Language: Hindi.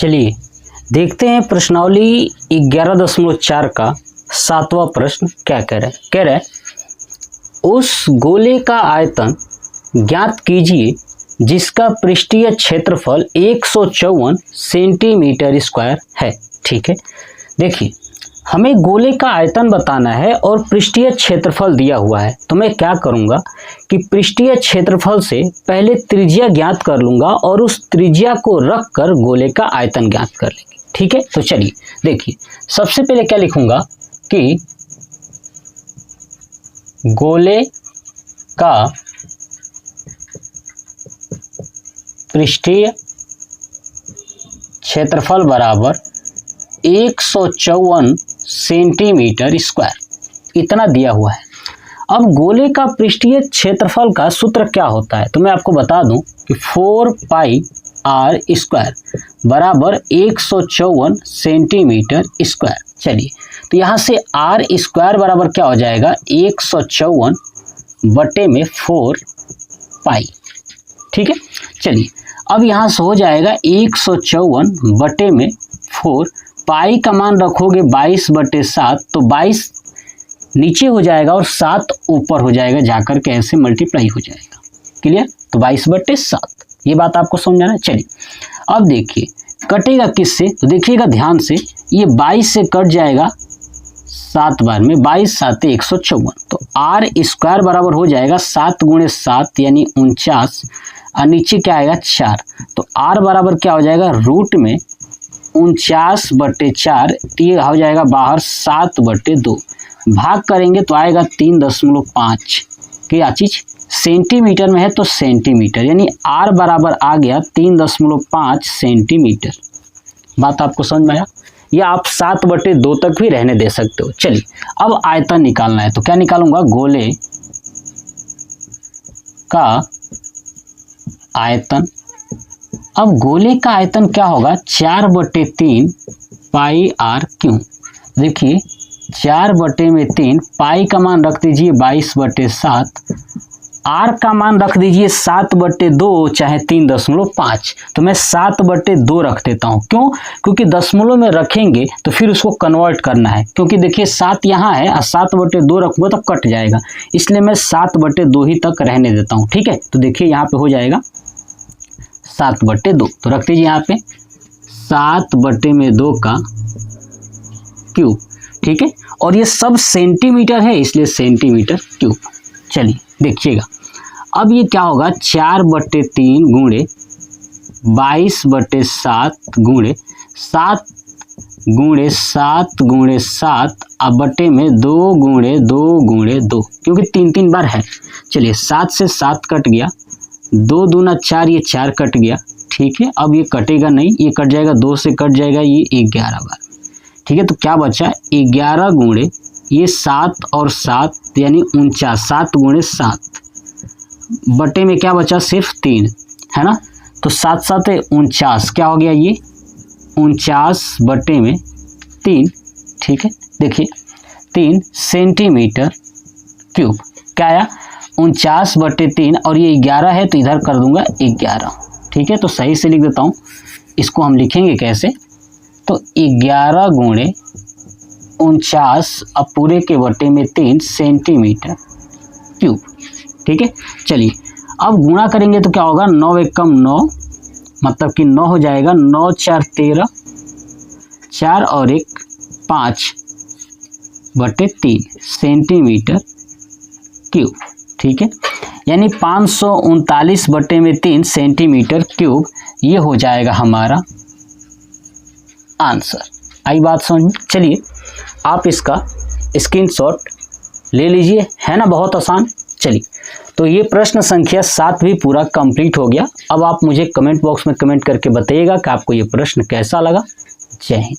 चलिए देखते हैं प्रश्नावली 11.4 का 7वां प्रश्न क्या कह रहा है। कह रहा है उस गोले का आयतन ज्ञात कीजिए जिसका पृष्ठीय क्षेत्रफल 154 सेंटीमीटर स्क्वायर है। ठीक है, देखिए हमें गोले का आयतन बताना है और पृष्ठीय क्षेत्रफल दिया हुआ है, तो मैं क्या करूंगा कि पृष्ठीय क्षेत्रफल से पहले त्रिज्या ज्ञात कर लूंगा और उस त्रिज्या को रख कर गोले का आयतन ज्ञात कर लेंगे। ठीक है, तो चलिए देखिए सबसे पहले क्या लिखूंगा कि गोले का पृष्ठीय क्षेत्रफल बराबर 154 सेंटीमीटर स्क्वायर, इतना दिया हुआ है। अब गोले का पृष्ठीय क्षेत्रफल का सूत्र क्या होता है, तो मैं आपको बता दूं कि 4 पाई आर स्क्वायर बराबर 154 सेंटीमीटर स्क्वायर। चलिए तो यहाँ से आर स्क्वायर बराबर क्या हो जाएगा 154 बटे में 4 पाई। ठीक है, चलिए अब यहाँ से हो जाएगा 154 बटे में 4 पाई का मान रखोगे 22/7, तो 22 नीचे हो जाएगा और 7 ऊपर हो जाएगा, जाकर के ऐसे मल्टीप्लाई हो जाएगा। क्लियर, तो 22/7 ये बात आपको समझ आना। चलिए अब देखिए कटेगा किससे, तो देखिएगा ध्यान से, ये 22 से कट जाएगा 7 बार में, 22 7 154, तो आर स्क्वायर बराबर हो जाएगा 7 × 7 यानी 49 और नीचे क्या आएगा 4, तो आर बराबर क्या हो जाएगा रूट में 49/4, ये हो जाएगा बाहर 7/2, भाग करेंगे तो आएगा 3.5। क्या चीज सेंटीमीटर में है तो सेंटीमीटर, यानी आर बराबर आ गया 3.5 सेंटीमीटर। बात आपको समझ में आया, या आप 7/2 तक भी रहने दे सकते हो। चलिए अब आयतन निकालना है, तो क्या निकालूंगा गोले का आयतन। अब गोले का आयतन क्या होगा 4/3 पाई आर क्यूब। देखिए 4/3 पाई का मान रख दीजिए 22/7, आर का मान रख दीजिए 7/2 चाहे 3.5, तो मैं 7/2 रख देता हूँ। क्यों? क्योंकि दशमलव में रखेंगे तो फिर उसको कन्वर्ट करना है, क्योंकि देखिए 7 यहाँ है और 7/2 रखूँगा तो कट जाएगा, इसलिए मैं 7/2 ही तक रहने देता हूँ। ठीक है, तो देखिए यहाँ पे हो जाएगा 7/2, तो रख दीजिए यहाँ पे 7/2 का क्यूब। ठीक है, और ये सब सेंटीमीटर है इसलिए सेंटीमीटर क्यूब। चलिए देखिएगा अब ये क्या होगा 4/3 गुणे 22/7 गुणे 7 गुणे 7 गुणे 7 अब बटे में 2 गुणे 2 गुणे 2, क्योंकि 3 बार है। चलिए 7 से 7 कट गया, 2 दूना 4, ये 4 कट गया। ठीक है, अब ये कटेगा नहीं, ये कट जाएगा, 2 से कट जाएगा, ये 11 बार। ठीक है, तो क्या बचा 11 गुणे ये 7 और 7 यानी 49, 7 गुणे 7 बटे में क्या बचा सिर्फ 3 है ना, तो 7 7 49, क्या हो गया ये 49 बटे में 3। ठीक है, देखिए 3 सेंटीमीटर क्यूब। क्या आया 49/3 और ये 11 है तो इधर कर दूंगा 11। ठीक है, तो सही से लिख देता हूँ, इसको हम लिखेंगे कैसे, तो 11 गुणे 49 अब पूरे के बटे में 3 सेंटीमीटर क्यूब। ठीक है, चलिए अब गुणा करेंगे तो क्या होगा 9 एकम 9, मतलब कि 9 हो जाएगा, 9 4 13, 4 और 1 5/3 सेंटीमीटर क्यूब। ठीक है, यानी 539/3 सेंटीमीटर क्यूब, ये हो जाएगा हमारा आंसर। आई बात समझ। चलिए आप इसका स्क्रीनशॉट ले लीजिए, है ना, बहुत आसान। चलिए तो ये प्रश्न संख्या 7 भी पूरा कंप्लीट हो गया। अब आप मुझे कमेंट बॉक्स में कमेंट करके बताइएगा कि आपको ये प्रश्न कैसा लगा। जय हिंद।